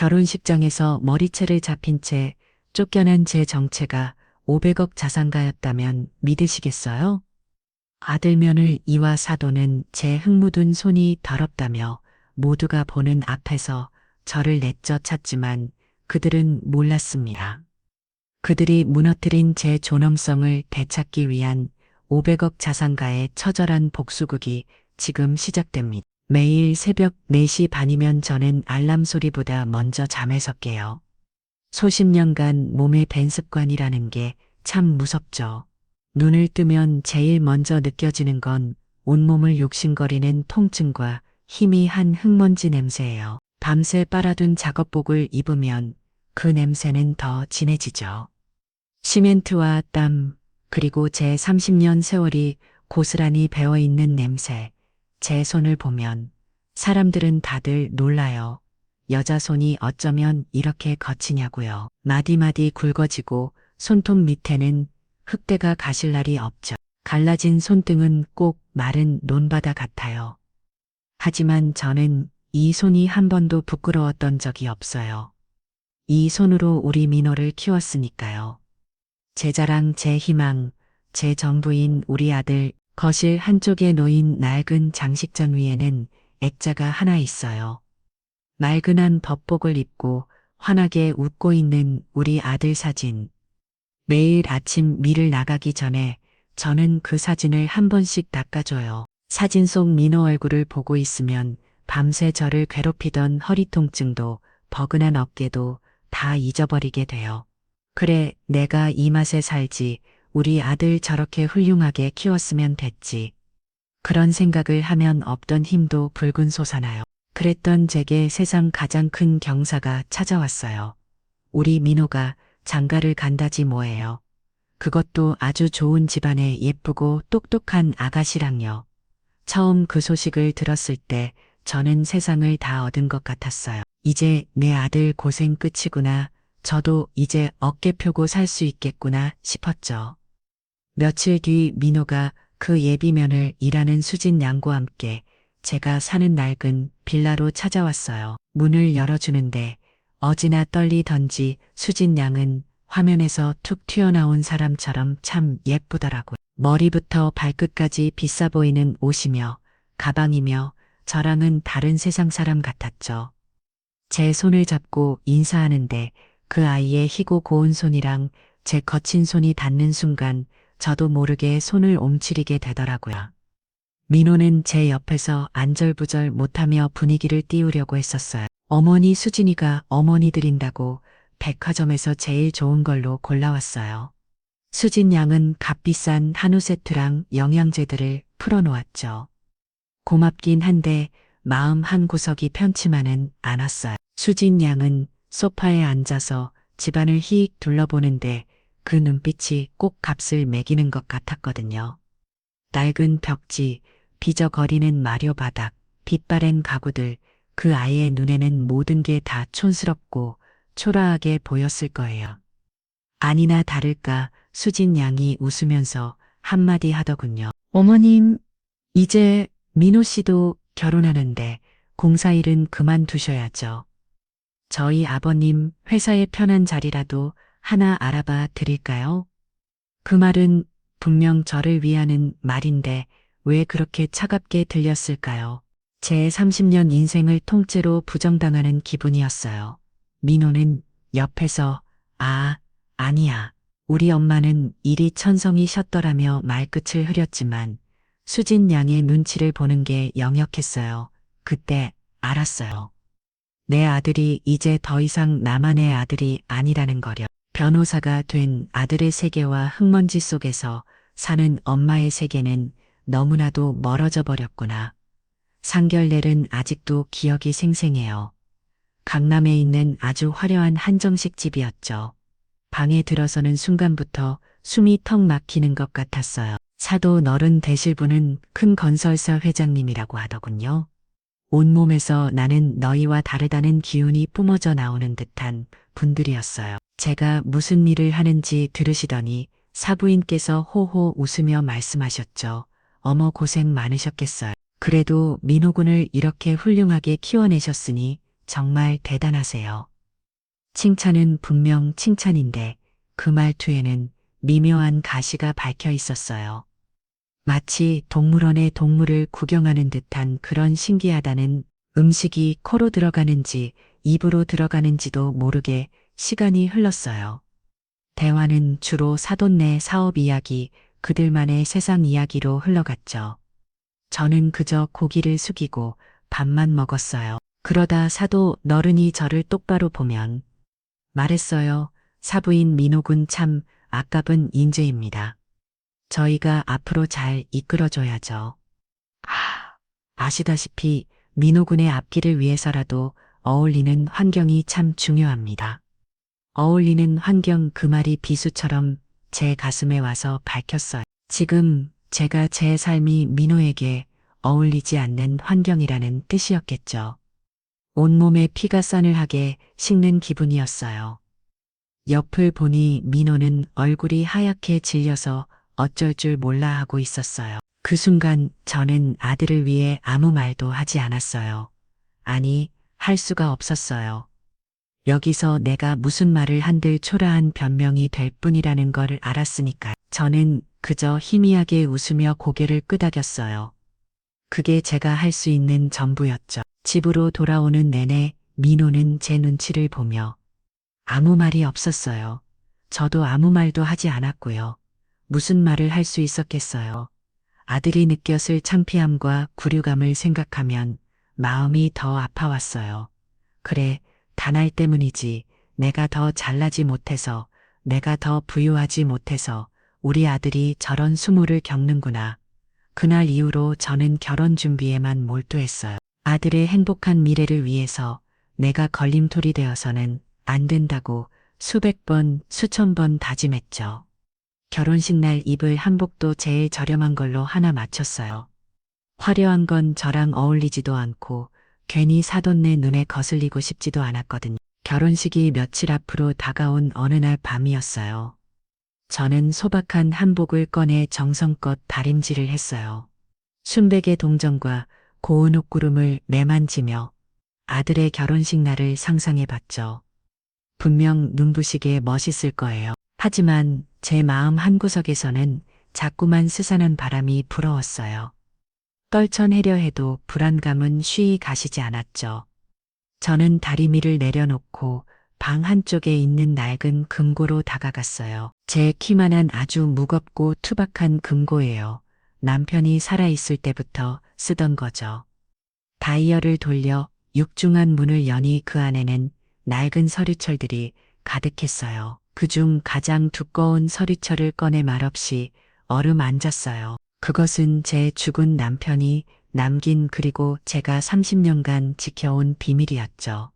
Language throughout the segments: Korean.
결혼식장에서 머리채를 잡힌 채 쫓겨난 제 정체가 500억 자산가였다면 믿으시겠어요? 아들 며느리 이와 사돈은 제 흙 묻은 손이 더럽다며 모두가 보는 앞에서 저를 내쫓았지만 그들은 몰랐습니다. 그들이 무너뜨린 제 존엄성을 되찾기 위한 500억 자산가의 처절한 복수극이 지금 시작됩니다. 매일 새벽 4시 반이면 저는 알람 소리보다 먼저 잠에서 깨요. 수십 년간 몸에 밴 습관이라는 게 참 무섭죠. 눈을 뜨면 제일 먼저 느껴지는 건 온몸을 욕심거리는 통증과 희미한 흙먼지 냄새예요. 밤새 빨아둔 작업복을 입으면 그 냄새는 더 진해지죠. 시멘트와 땀, 그리고 제 30년 세월이 고스란히 배어있는 냄새, 제 손을 보면 사람들은 다들 놀라요. 여자 손이 어쩌면 이렇게 거치냐고요. 마디마디 굵어지고 손톱 밑에는 흙대가 가실 날이 없죠. 갈라진 손등은 꼭 마른 논바다 같아요. 하지만 저는 이 손이 한 번도 부끄러웠던 적이 없어요. 이 손으로 우리 민호를 키웠으니까요. 제 자랑, 제 희망, 제 전부인 우리 아들. 거실 한쪽에 놓인 낡은 장식전 위에는 액자가 하나 있어요. 맑은한 법복을 입고 환하게 웃고 있는 우리 아들 사진. 매일 아침 밀을 나가기 전에 저는 그 사진을 한 번씩 닦아줘요. 사진 속 민호 얼굴을 보고 있으면 밤새 저를 괴롭히던 허리 통증도 버근한 어깨도 다 잊어버리게 돼요. 그래, 내가 이 맛에 살지. 우리 아들 저렇게 훌륭하게 키웠으면 됐지. 그런 생각을 하면 없던 힘도 불근 솟아나요. 그랬던 제게 세상 가장 큰 경사가 찾아왔어요. 우리 민호가 장가를 간다지 뭐예요. 그것도 아주 좋은 집안의 예쁘고 똑똑한 아가씨랑요. 처음 그 소식을 들었을 때 저는 세상을 다 얻은 것 같았어요. 이제 내 아들 고생 끝이구나. 저도 이제 어깨 펴고 살 수 있겠구나 싶었죠. 며칠 뒤 민호가 그 예비면을 일하는 수진 양과 함께 제가 사는 낡은 빌라로 찾아왔어요. 문을 열어주는데 어지나 떨리던지 수진 양은 화면에서 툭 튀어나온 사람처럼 참 예쁘더라고요. 머리부터 발끝까지 비싸 보이는 옷이며 가방이며 저랑은 다른 세상 사람 같았죠. 제 손을 잡고 인사하는데 그 아이의 희고 고운 손이랑 제 거친 손이 닿는 순간 저도 모르게 손을 옴츠리게 되더라고요. 민호는 제 옆에서 안절부절 못하며 분위기를 띄우려고 했었어요. 어머니 수진이가 어머니 드린다고 백화점에서 제일 좋은 걸로 골라왔어요. 수진 양은 값비싼 한우 세트랑 영양제들을 풀어놓았죠. 고맙긴 한데 마음 한 구석이 편치만은 않았어요. 수진 양은 소파에 앉아서 집안을 휙 둘러보는데 그 눈빛이 꼭 값을 매기는 것 같았거든요. 낡은 벽지, 비저거리는 마료 바닥, 빛바랜 가구들, 그 아이의 눈에는 모든 게 다 촌스럽고 초라하게 보였을 거예요. 아니나 다를까 수진 양이 웃으면서 한마디 하더군요. 어머님, 이제 민호 씨도 결혼하는데 공사일은 그만두셔야죠. 저희 아버님 회사의 편한 자리라도 하나 알아봐 드릴까요? 그 말은 분명 저를 위하는 말인데 왜 그렇게 차갑게 들렸을까요? 제 30년 인생을 통째로 부정당하는 기분이었어요. 민호는 옆에서 아니야. 우리 엄마는 일이 천성이셨더라며 말끝을 흐렸지만 수진 양의 눈치를 보는 게 역력했어요. 그때 알았어요. 내 아들이 이제 더 이상 나만의 아들이 아니라는 거려. 변호사가 된 아들의 세계와 흙먼지 속에서 사는 엄마의 세계는 너무나도 멀어져 버렸구나. 상결례는 아직도 기억이 생생해요. 강남에 있는 아주 화려한 한정식 집이었죠. 방에 들어서는 순간부터 숨이 턱 막히는 것 같았어요. 사도 너른 되실 분은 큰 건설사 회장님이라고 하더군요. 온몸에서 나는 너희와 다르다는 기운이 뿜어져 나오는 듯한 분들이었어요. 제가 무슨 일을 하는지 들으시더니 사부인께서 호호 웃으며 말씀하셨죠. 어머 고생 많으셨겠어요. 그래도 민호군을 이렇게 훌륭하게 키워내셨으니 정말 대단하세요. 칭찬은 분명 칭찬인데 그 말투에는 미묘한 가시가 박혀 있었어요. 마치 동물원의 동물을 구경하는 듯한 그런 신기하다는, 음식이 코로 들어가는지 입으로 들어가는지도 모르게 시간이 흘렀어요. 대화는 주로 사돈 내 사업 이야기, 그들만의 세상 이야기로 흘러갔죠. 저는 그저 고기를 숙이고 밥만 먹었어요. 그러다 사도 너른이 저를 똑바로 보면 말했어요. 사부인 민호군 참 아깝은 인재입니다. 저희가 앞으로 잘 이끌어줘야죠. 아시다시피 민호군의 앞길을 위해서라도 어울리는 환경이 참 중요합니다. 어울리는 환경, 그 말이 비수처럼 제 가슴에 와서 밝혔어요. 지금 제가 제 삶이 민호에게 어울리지 않는 환경이라는 뜻이었겠죠. 온몸에 피가 싸늘하게 식는 기분이었어요. 옆을 보니 민호는 얼굴이 하얗게 질려서 어쩔 줄 몰라 하고 있었어요. 그 순간 저는 아들을 위해 아무 말도 하지 않았어요. 아니, 할 수가 없었어요. 여기서 내가 무슨 말을 한들 초라한 변명이 될 뿐이라는 걸 알았으니까 저는 그저 희미하게 웃으며 고개를 끄덕였어요. 그게 제가 할 수 있는 전부였죠. 집으로 돌아오는 내내 민호는 제 눈치를 보며 아무 말이 없었어요. 저도 아무 말도 하지 않았고요. 무슨 말을 할 수 있었겠어요. 아들이 느꼈을 창피함과 굴유감을 생각하면 마음이 더 아파왔어요. 그래, 다날 때문이지. 내가 더 잘나지 못해서, 내가 더 부유하지 못해서 우리 아들이 저런 수모를 겪는구나. 그날 이후로 저는 결혼 준비에만 몰두했어요. 아들의 행복한 미래를 위해서 내가 걸림돌이 되어서는 안 된다고 수백 번, 수천 번 다짐했죠. 결혼식 날 입을 한복도 제일 저렴한 걸로 하나 맞췄어요. 화려한 건 저랑 어울리지도 않고 괜히 사돈네 눈에 거슬리고 싶지도 않았거든요. 결혼식이 며칠 앞으로 다가온 어느 날 밤이었어요. 저는 소박한 한복을 꺼내 정성껏 다림질을 했어요. 순백의 동정과 고운 옷구름을 매만지며 아들의 결혼식 날을 상상해봤죠. 분명 눈부시게 멋있을 거예요. 하지만 제 마음 한구석에서는 자꾸만 스산한 바람이 불어왔어요. 떨쳐내려 해도 불안감은 쉬이 가시지 않았죠. 저는 다리미를 내려놓고 방 한쪽에 있는 낡은 금고로 다가갔어요. 제 키만한 아주 무겁고 투박한 금고예요. 남편이 살아있을 때부터 쓰던 거죠. 다이얼을 돌려 육중한 문을 여니 그 안에는 낡은 서류철들이 가득했어요. 그중 가장 두꺼운 서류철을 꺼내 말없이 어루만졌어요. 그것은 제 죽은 남편이 남긴, 그리고 제가 30년간 지켜온 비밀이었죠.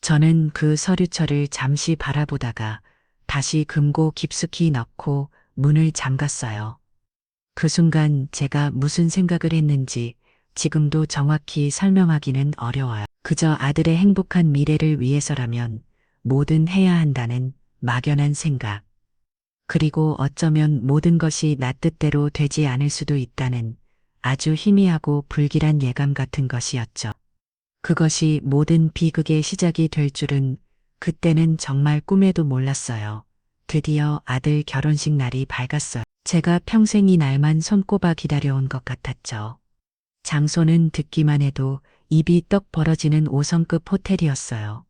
저는 그 서류철을 잠시 바라보다가 다시 금고 깊숙이 넣고 문을 잠갔어요. 그 순간 제가 무슨 생각을 했는지 지금도 정확히 설명하기는 어려워요. 그저 아들의 행복한 미래를 위해서라면 뭐든 해야 한다는 막연한 생각. 그리고 어쩌면 모든 것이 나 뜻대로 되지 않을 수도 있다는 아주 희미하고 불길한 예감 같은 것이었죠. 그것이 모든 비극의 시작이 될 줄은 그때는 정말 꿈에도 몰랐어요. 드디어 아들 결혼식 날이 밝았어요. 제가 평생 이 날만 손꼽아 기다려온 것 같았죠. 장소는 듣기만 해도 입이 떡 벌어지는 5성급 호텔이었어요.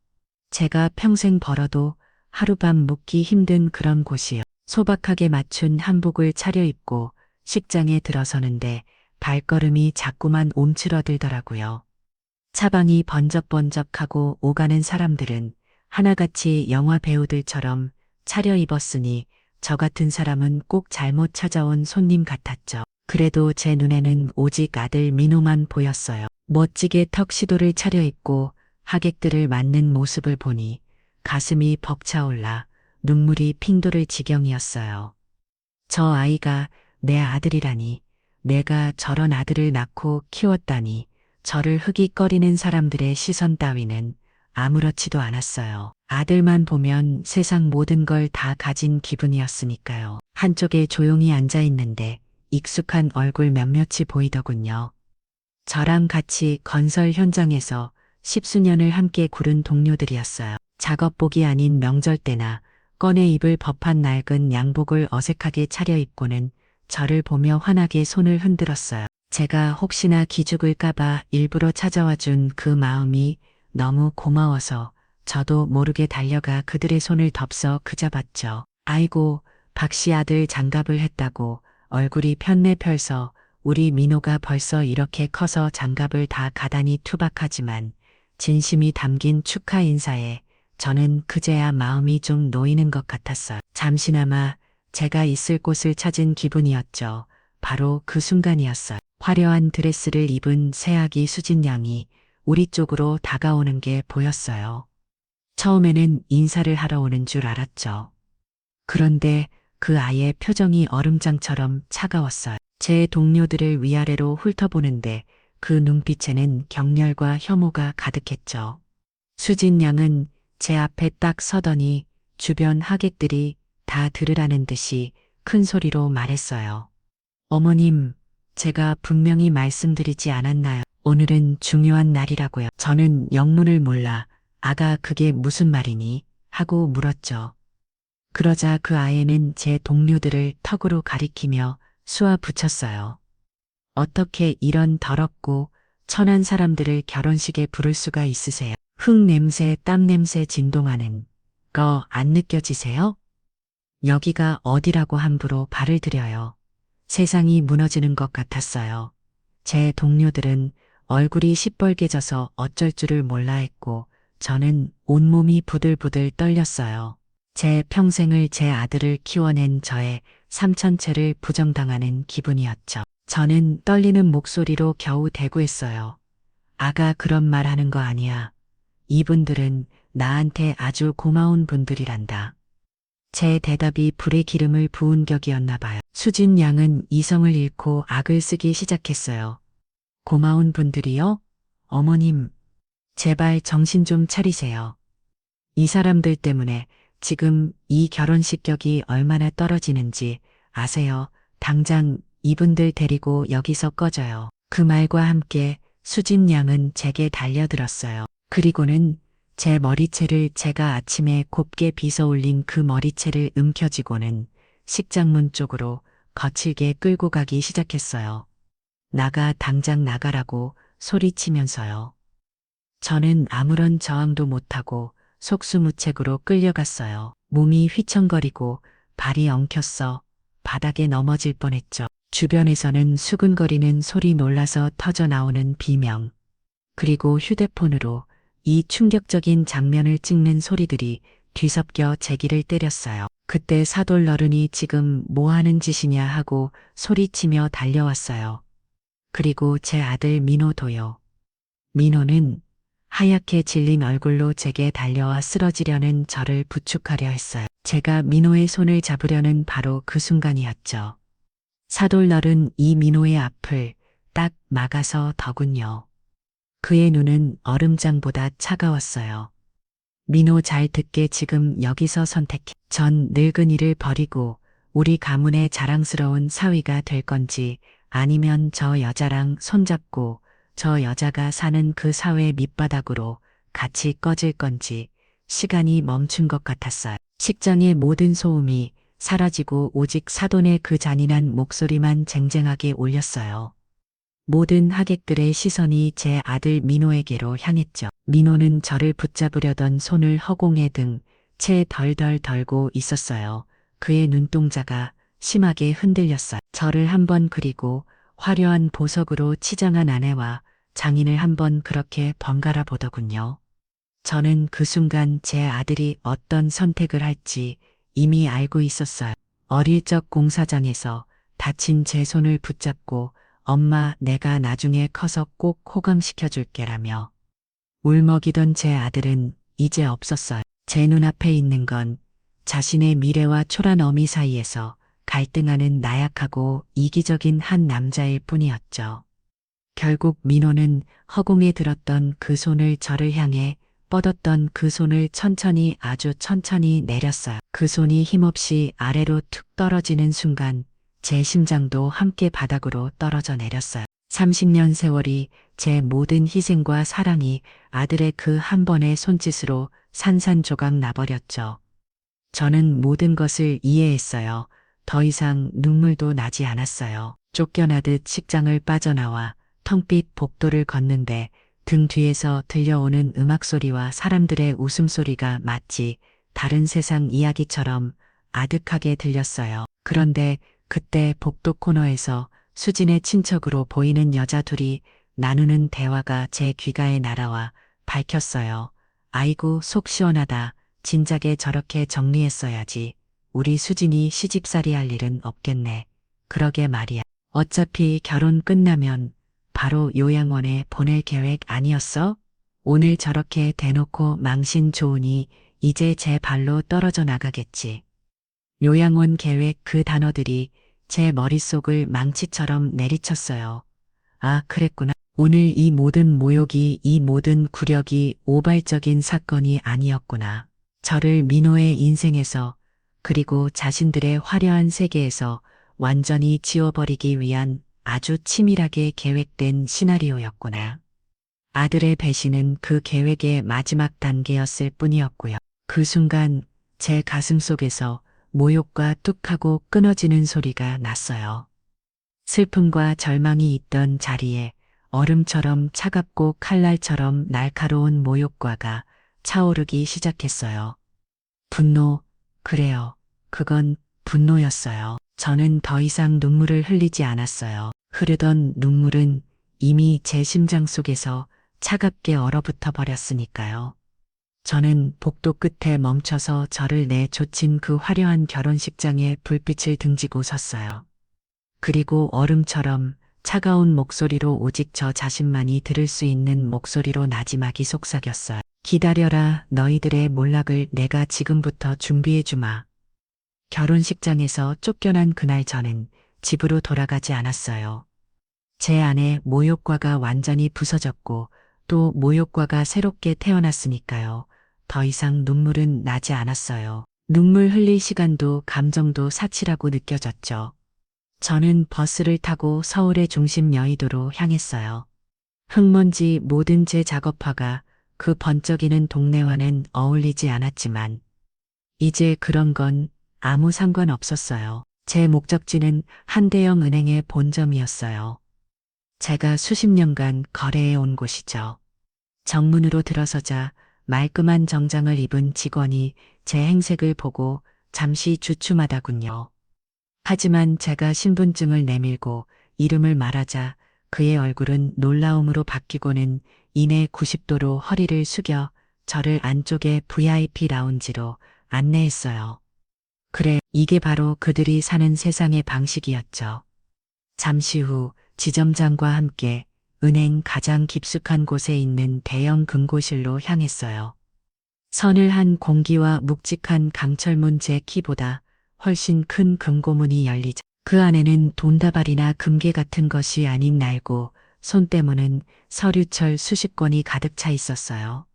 제가 평생 벌어도 하룻밤 묵기 힘든 그런 곳이요. 소박하게 맞춘 한복을 차려입고 식장에 들어서는데 발걸음이 자꾸만 움츠러들더라고요. 차방이 번쩍번쩍하고 오가는 사람들은 하나같이 영화 배우들처럼 차려입었으니 저 같은 사람은 꼭 잘못 찾아온 손님 같았죠. 그래도 제 눈에는 오직 아들 민호만 보였어요. 멋지게 턱시도를 차려입고 하객들을 맞는 모습을 보니 가슴이 벅차올라 눈물이 핑 돌을 지경이었어요. 저 아이가 내 아들이라니, 내가 저런 아들을 낳고 키웠다니. 저를 흐깃거리는 사람들의 시선 따위는 아무렇지도 않았어요. 아들만 보면 세상 모든 걸 다 가진 기분이었으니까요. 한쪽에 조용히 앉아 있는데 익숙한 얼굴 몇몇이 보이더군요. 저랑 같이 건설 현장에서 10수년을 함께 구른 동료들이었어요. 작업복이 아닌 명절 때나 꺼내 입을 법한 낡은 양복을 어색하게 차려입고는 저를 보며 환하게 손을 흔들었어요. 제가 혹시나 기죽을까봐 일부러 찾아와 준 그 마음이 너무 고마워서 저도 모르게 달려가 그들의 손을 덥석 그잡았죠. 아이고, 박씨 아들 장갑을 했다고 얼굴이 편내 펼서 우리 민호가 벌써 이렇게 커서 장갑을 다 가다니 투박하지만 진심이 담긴 축하 인사에 저는 그제야 마음이 좀 놓이는 것 같았어요. 잠시나마 제가 있을 곳을 찾은 기분이었죠. 바로 그 순간이었어요. 화려한 드레스를 입은 새아기 수진 양이 우리 쪽으로 다가오는 게 보였어요. 처음에는 인사를 하러 오는 줄 알았죠. 그런데 그 아이의 표정이 얼음장처럼 차가웠어요. 제 동료들을 위아래로 훑어보는데 그 눈빛에는 격렬과 혐오가 가득했죠. 수진 양은 제 앞에 딱 서더니 주변 하객들이 다 들으라는 듯이 큰 소리로 말했어요. 어머님, 제가 분명히 말씀드리지 않았나요? 오늘은 중요한 날이라고요. 저는 영문을 몰라 아가 그게 무슨 말이니? 하고 물었죠. 그러자 그 아이는 제 동료들을 턱으로 가리키며 수아 붙였어요. 어떻게 이런 더럽고 천한 사람들을 결혼식에 부를 수가 있으세요? 흙 냄새, 땀 냄새 진동하는 거 안 느껴지세요? 여기가 어디라고 함부로 발을 들여요. 세상이 무너지는 것 같았어요. 제 동료들은 얼굴이 시뻘개져서 어쩔 줄을 몰라 했고 저는 온몸이 부들부들 떨렸어요. 제 평생을 제 아들을 키워낸 저의 삼천체를 부정당하는 기분이었죠. 저는 떨리는 목소리로 겨우 대꾸했어요. 아가 그런 말 하는 거 아니야. 이분들은 나한테 아주 고마운 분들이란다. 제 대답이 불에 기름을 부은 격이었나 봐요. 수진 양은 이성을 잃고 악을 쓰기 시작했어요. 고마운 분들이요? 어머님, 제발 정신 좀 차리세요. 이 사람들 때문에 지금 이 결혼식 격이 얼마나 떨어지는지 아세요? 당장 이분들 데리고 여기서 꺼져요. 그 말과 함께 수진 양은 제게 달려들었어요. 그리고는 제 머리채를 제가 아침에 곱게 빗어 올린 그 머리채를 움켜쥐고는 식장문 쪽으로 거칠게 끌고 가기 시작했어요. 나가 당장 나가라고 소리치면서요. 저는 아무런 저항도 못하고 속수무책으로 끌려갔어요. 몸이 휘청거리고 발이 엉켰어 바닥에 넘어질 뻔했죠. 주변에서는 수근거리는 소리 놀라서 터져 나오는 비명, 그리고 휴대폰으로 이 충격적인 장면을 찍는 소리들이 뒤섞여 제 귀를 때렸어요. 그때 사돈어른이 지금 뭐 하는 짓이냐 하고 소리치며 달려왔어요. 그리고 제 아들 민호도요. 민호는 하얗게 질린 얼굴로 제게 달려와 쓰러지려는 저를 부축하려 했어요. 제가 민호의 손을 잡으려는 바로 그 순간이었죠. 사돌널은 이 민호의 앞을 딱 막아서 더군요. 그의 눈은 얼음장보다 차가웠어요. 민호 잘 듣게 지금 여기서 선택해. 전 늙은이를 버리고 우리 가문의 자랑스러운 사위가 될 건지 아니면 저 여자랑 손잡고 저 여자가 사는 그 사회 밑바닥으로 같이 꺼질 건지 시간이 멈춘 것 같았어요. 식장의 모든 소음이 사라지고 오직 사돈의 그 잔인한 목소리만 쟁쟁하게 울렸어요. 모든 하객들의 시선이 제 아들 민호에게로 향했죠. 민호는 저를 붙잡으려던 손을 허공에 등 채 덜덜 덜고 있었어요. 그의 눈동자가 심하게 흔들렸어요. 저를 한번 그리고 화려한 보석으로 치장한 아내와 장인을 한번 그렇게 번갈아 보더군요. 저는 그 순간 제 아들이 어떤 선택을 할지 이미 알고 있었어요. 어릴 적 공사장에서 다친 제 손을 붙잡고 엄마 내가 나중에 커서 꼭 호강시켜줄게라며 울먹이던 제 아들은 이제 없었어요. 제 눈앞에 있는 건 자신의 미래와 초란 어미 사이에서 갈등하는 나약하고 이기적인 한 남자일 뿐이었죠. 결국 민호는 허공에 들었던 그 손을 저를 향해 뻗었던 그 손을 천천히 아주 천천히 내렸어요. 그 손이 힘없이 아래로 툭 떨어지는 순간 제 심장도 함께 바닥으로 떨어져 내렸어요. 30년 세월이 제 모든 희생과 사랑이 아들의 그 한 번의 손짓으로 산산조각 나버렸죠. 저는 모든 것을 이해했어요. 더 이상 눈물도 나지 않았어요. 쫓겨나듯 식장을 빠져나와 텅빛 복도를 걷는데 등 뒤에서 들려오는 음악 소리와 사람들의 웃음소리가 마치 다른 세상 이야기처럼 아득하게 들렸어요. 그런데 그때 복도 코너에서 수진의 친척으로 보이는 여자 둘이 나누는 대화가 제 귀가에 날아와 밝혔어요. 아이고 속 시원하다. 진작에 저렇게 정리했어야지. 우리 수진이 시집살이 할 일은 없겠네. 그러게 말이야. 어차피 결혼 끝나면 바로 요양원에 보낼 계획 아니었어? 오늘 저렇게 대놓고 망신 좋으니 이제 제 발로 떨어져 나가겠지. 요양원 계획 그 단어들이 제 머릿속을 망치처럼 내리쳤어요. 아, 그랬구나. 오늘 이 모든 모욕이, 이 모든 굴욕이 오발적인 사건이 아니었구나. 저를 민호의 인생에서 그리고 자신들의 화려한 세계에서 완전히 지워버리기 위한 아주 치밀하게 계획된 시나리오였구나. 아들의 배신은 그 계획의 마지막 단계였을 뿐이었고요. 그 순간 제 가슴 속에서 모욕과 뚝하고 끊어지는 소리가 났어요. 슬픔과 절망이 있던 자리에 얼음처럼 차갑고 칼날처럼 날카로운 모욕과가 차오르기 시작했어요. 분노, 그래요. 그건 분노였어요. 저는 더 이상 눈물을 흘리지 않았어요. 흐르던 눈물은 이미 제 심장 속에서 차갑게 얼어붙어 버렸으니까요. 저는 복도 끝에 멈춰서 저를 내쫓은 그 화려한 결혼식장에 불빛을 등지고 섰어요. 그리고 얼음처럼 차가운 목소리로 오직 저 자신만이 들을 수 있는 목소리로 나지막이 속삭였어요. 기다려라. 너희들의 몰락을 내가 지금부터 준비해주마. 결혼식장에서 쫓겨난 그날 저는 집으로 돌아가지 않았어요. 제 안에 모욕과가 완전히 부서졌고 또 모욕과가 새롭게 태어났으니까요. 더 이상 눈물은 나지 않았어요. 눈물 흘릴 시간도 감정도 사치라고 느껴졌죠. 저는 버스를 타고 서울의 중심 여의도로 향했어요. 흙먼지 모든 제 작업화가 그 번쩍이는 동네와는 어울리지 않았지만 이제 그런 건 아무 상관없었어요. 제 목적지는 한대영 은행의 본점이었어요. 제가 수십 년간 거래해 온 곳이죠. 정문으로 들어서자 말끔한 정장을 입은 직원이 제 행색을 보고 잠시 주춤하다군요. 하지만 제가 신분증을 내밀고 이름을 말하자 그의 얼굴은 놀라움으로 바뀌고는 이내 90도로 허리를 숙여 저를 안쪽의 VIP 라운지로 안내했어요. 그래, 이게 바로 그들이 사는 세상의 방식이었죠. 잠시 후 지점장과 함께 은행 가장 깊숙한 곳에 있는 대형 금고실로 향했어요. 서늘한 공기와 묵직한 강철문 제 키보다 훨씬 큰 금고문이 열리자 그 안에는 돈다발이나 금괴 같은 것이 아닌 낡고 손때무는 서류철 수십 권이 가득 차 있었어요.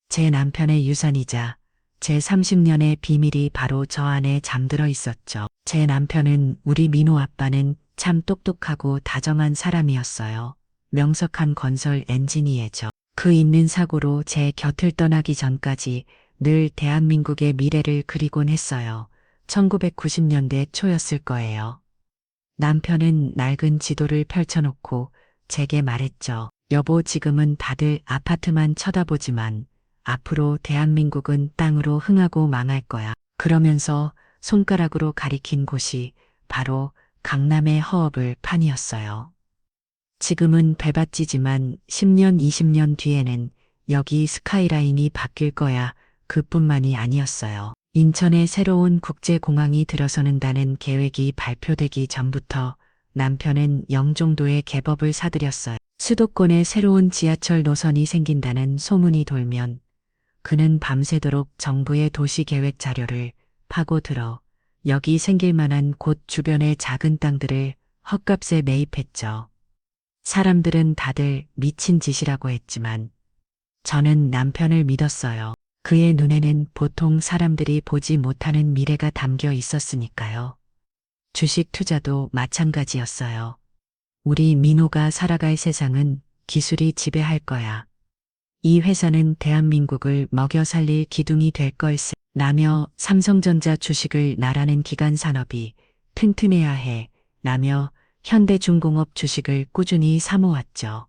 제 남편의 유산이자 제 30년의 비밀이 바로 저 안에 잠들어 있었죠. 제 남편은 우리 민호 아빠는 참 똑똑하고 다정한 사람이었어요. 명석한 건설 엔지니어죠. 그 있는 사고로 제 곁을 떠나기 전까지 늘 대한민국의 미래를 그리곤 했어요. 1990년대 초였을 거예요. 남편은 낡은 지도를 펼쳐놓고 제게 말했죠. 여보, 지금은 다들 아파트만 쳐다보지만 앞으로 대한민국은 땅으로 흥하고 망할 거야. 그러면서 손가락으로 가리킨 곳이 바로 강남의 허업을 판이었어요. 지금은 배밭지지만 10년, 20년 뒤에는 여기 스카이라인이 바뀔 거야. 그뿐만이 아니었어요. 인천에 새로운 국제공항이 들어서는다는 계획이 발표되기 전부터 남편은 영종도에 개법을 사들였어요. 수도권에 새로운 지하철 노선이 생긴다는 소문이 돌면 그는 밤새도록 정부의 도시계획 자료를 파고들어 여기 생길 만한 곳 주변의 작은 땅들을 헛값에 매입했죠. 사람들은 다들 미친 짓이라고 했지만 저는 남편을 믿었어요. 그의 눈에는 보통 사람들이 보지 못하는 미래가 담겨 있었으니까요. 주식 투자도 마찬가지였어요. 우리 민호가 살아갈 세상은 기술이 지배할 거야. 이 회사는 대한민국을 먹여 살릴 기둥이 될 걸세 라며 삼성전자 주식을 나라는 기간 산업이 튼튼해야 해 라며 현대중공업 주식을 꾸준히 사모았죠.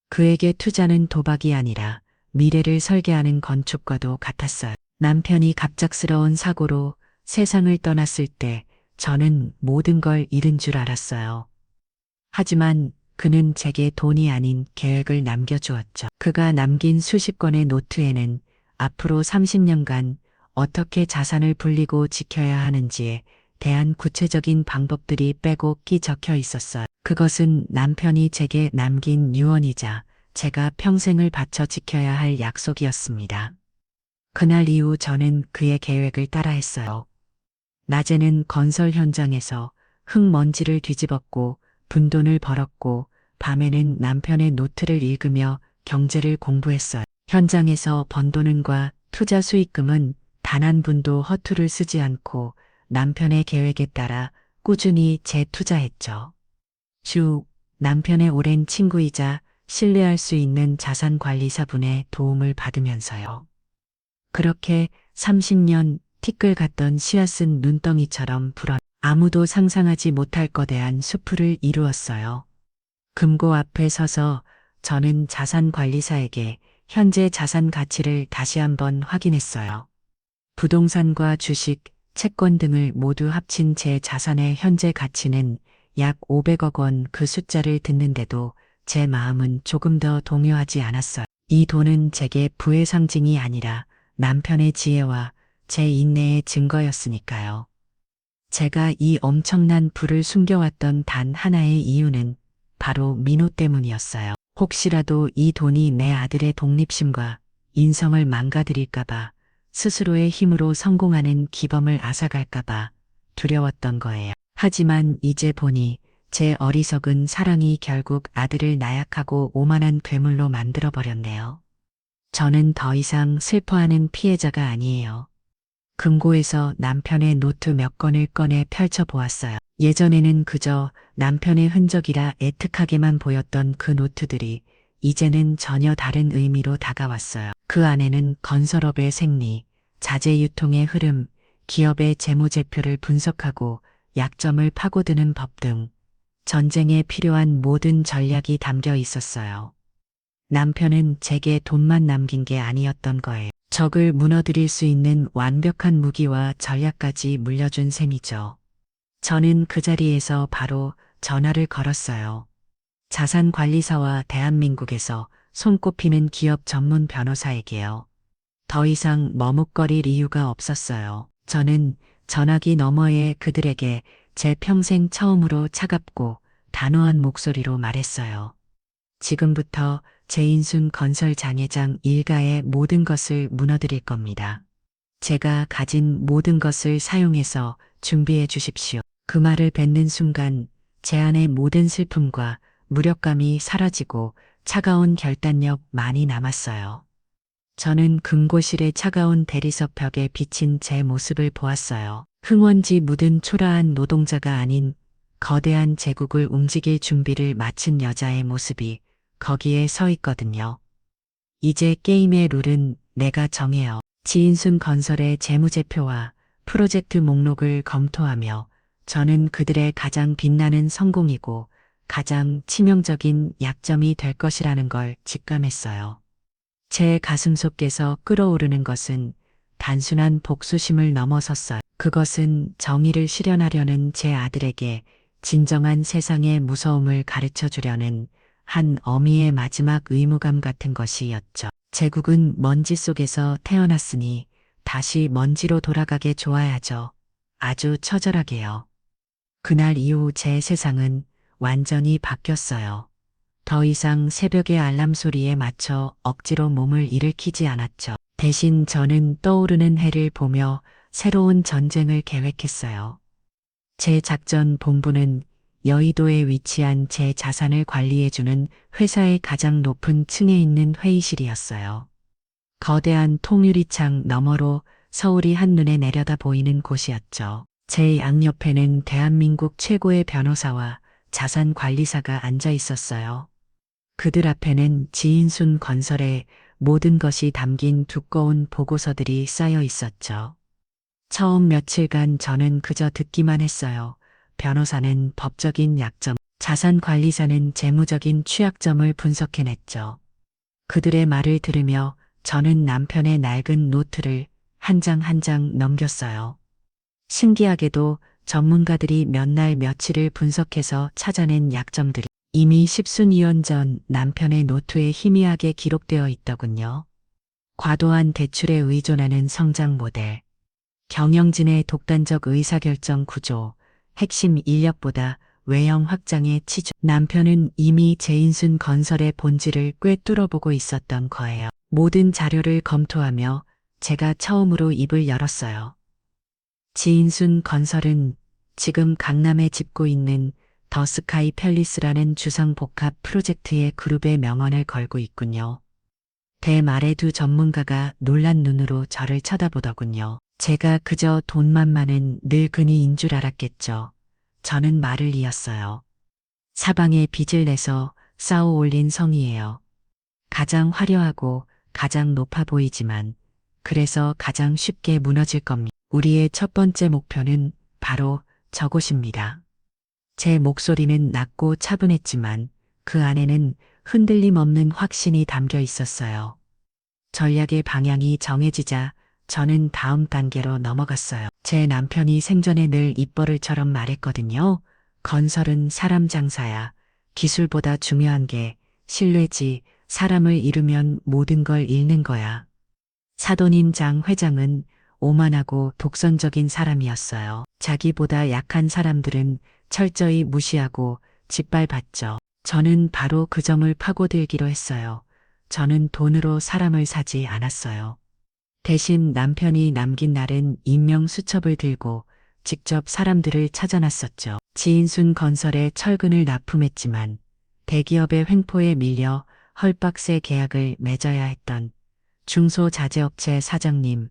그에게 투자는 도박이 아니라 미래를 설계하는 건축과도 같았어요. 남편이 갑작스러운 사고로 세상을 떠났을 때 저는 모든 걸 잃은 줄 알았어요. 하지만 그는 제게 돈이 아닌 계획을 남겨주었죠. 그가 남긴 수십 건의 노트에는 앞으로 30년간 어떻게 자산을 불리고 지켜야 하는지에 대한 구체적인 방법들이 빼곡히 적혀 있었어요. 그것은 남편이 제게 남긴 유언이자 제가 평생을 바쳐 지켜야 할 약속이었습니다. 그날 이후 저는 그의 계획을 따라했어요. 낮에는 건설 현장에서 흙먼지를 뒤집었고 분돈을 벌었고 밤에는 남편의 노트를 읽으며 경제를 공부했어요. 현장에서 번 돈과 투자 수익금은 단 한 푼도 허투루 쓰지 않고 남편의 계획에 따라 꾸준히 재투자했죠. 주 남편의 오랜 친구이자 신뢰할 수 있는 자산관리사분의 도움을 받으면서요. 그렇게 30년 티끌 같던 씨앗은 눈덩이처럼 불어 아무도 상상하지 못할 거대한 수풀을 이루었어요. 금고 앞에 서서 저는 자산관리사에게 현재 자산 가치를 다시 한번 확인했어요. 부동산과 주식, 채권 등을 모두 합친 제 자산의 현재 가치는 약 500억 원. 그 숫자를 듣는데도 제 마음은 조금 더 동요하지 않았어요. 이 돈은 제게 부의 상징이 아니라 남편의 지혜와 제 인내의 증거였으니까요. 제가 이 엄청난 부를 숨겨왔던 단 하나의 이유는 바로 민호 때문이었어요. 혹시라도 이 돈이 내 아들의 독립심과 인성을 망가뜨릴까봐, 스스로의 힘으로 성공하는 기범을 앗아갈까봐 두려웠던 거예요. 하지만 이제 보니 제 어리석은 사랑이 결국 아들을 나약하고 오만한 괴물로 만들어버렸네요. 저는 더 이상 슬퍼하는 피해자가 아니에요. 금고에서 남편의 노트 몇 건을 꺼내 펼쳐보았어요. 예전에는 그저 남편의 흔적이라 애틋하게만 보였던 그 노트들이 이제는 전혀 다른 의미로 다가왔어요. 그 안에는 건설업의 생리, 자재 유통의 흐름, 기업의 재무제표를 분석하고 약점을 파고드는 법 등 전쟁에 필요한 모든 전략이 담겨 있었어요. 남편은 제게 돈만 남긴 게 아니었던 거예요. 적을 무너뜨릴 수 있는 완벽한 무기와 전략까지 물려준 셈이죠. 저는 그 자리에서 바로 전화를 걸었어요. 자산관리사와 대한민국에서 손꼽히는 기업 전문 변호사에게요. 더 이상 머뭇거릴 이유가 없었어요. 저는 전화기 너머에 그들에게 제 평생 처음으로 차갑고 단호한 목소리로 말했어요. 지금부터 제인순 건설 장회장 일가의 모든 것을 무너뜨릴 겁니다. 제가 가진 모든 것을 사용해서 준비해 주십시오. 그 말을 뱉는 순간 제 안의 모든 슬픔과 무력감이 사라지고 차가운 결단력만이 남았어요. 저는 금고실의 차가운 대리석 벽에 비친 제 모습을 보았어요. 흥원지 묻은 초라한 노동자가 아닌 거대한 제국을 움직일 준비를 마친 여자의 모습이 거기에 서 있거든요. 이제 게임의 룰은 내가 정해요. 지인순 건설의 재무제표와 프로젝트 목록을 검토하며 저는 그들의 가장 빛나는 성공이고 가장 치명적인 약점이 될 것이라는 걸 직감했어요. 제 가슴속에서 끓어오르는 것은 단순한 복수심을 넘어섰어요. 그것은 정의를 실현하려는 제 아들에게 진정한 세상의 무서움을 가르쳐 주려는 한 어미의 마지막 의무감 같은 것이었죠. 제국은 먼지 속에서 태어났으니 다시 먼지로 돌아가게 좋아야죠. 아주 처절하게요. 그날 이후 제 세상은 완전히 바뀌었어요. 더 이상 새벽의 알람 소리에 맞춰 억지로 몸을 일으키지 않았죠. 대신 저는 떠오르는 해를 보며 새로운 전쟁을 계획했어요. 제 작전 본부는 여의도에 위치한 제 자산을 관리해주는 회사의 가장 높은 층에 있는 회의실이었어요. 거대한 통유리창 너머로 서울이 한눈에 내려다 보이는 곳이었죠. 제 양옆에는 대한민국 최고의 변호사와 자산관리사가 앉아 있었어요. 그들 앞에는 지인순 건설의 모든 것이 담긴 두꺼운 보고서들이 쌓여 있었죠. 처음 며칠간 저는 그저 듣기만 했어요. 변호사는 법적인 약점, 자산관리사는 재무적인 취약점을 분석해냈죠. 그들의 말을 들으며 저는 남편의 낡은 노트를 한 장 한 장 넘겼어요. 신기하게도 전문가들이 몇 날 며칠을 분석해서 찾아낸 약점들이 이미 십수년 전 남편의 노트에 희미하게 기록되어 있더군요. 과도한 대출에 의존하는 성장 모델, 경영진의 독단적 의사결정 구조, 핵심 인력보다 외형 확장에 치중. 남편은 이미 제인순 건설의 본질을 꿰뚫어보고 있었던 거예요. 모든 자료를 검토하며 제가 처음으로 입을 열었어요. 지인순 건설은 지금 강남에 짓고 있는 더 스카이 팰리스라는 주상 복합 프로젝트의 그룹의 명언을 걸고 있군요. 대말의 두 전문가가 놀란 눈으로 저를 쳐다보더군요. 제가 그저 돈만 많은 늙은이인 줄 알았겠죠. 저는 말을 이었어요. 사방에 빚을 내서 쌓아 올린 성이에요. 가장 화려하고 가장 높아 보이지만 그래서 가장 쉽게 무너질 겁니다. 우리의 첫 번째 목표는 바로 저곳입니다. 제 목소리는 낮고 차분했지만 그 안에는 흔들림 없는 확신이 담겨 있었어요. 전략의 방향이 정해지자 저는 다음 단계로 넘어갔어요. 제 남편이 생전에 늘 입버릇처럼 말했거든요. 건설은 사람 장사야. 기술보다 중요한 게 신뢰지. 사람을 잃으면 모든 걸 잃는 거야. 사돈인 장 회장은 오만하고 독선적인 사람이었어요. 자기보다 약한 사람들은 철저히 무시하고 짓밟았죠. 저는 바로 그 점을 파고들기로 했어요. 저는 돈으로 사람을 사지 않았어요. 대신 남편이 남긴 날은 익명 수첩을 들고 직접 사람들을 찾아놨었죠. 지인순 건설에 철근을 납품했지만 대기업의 횡포에 밀려 헐박새 계약을 맺어야 했던 중소자재업체 사장님,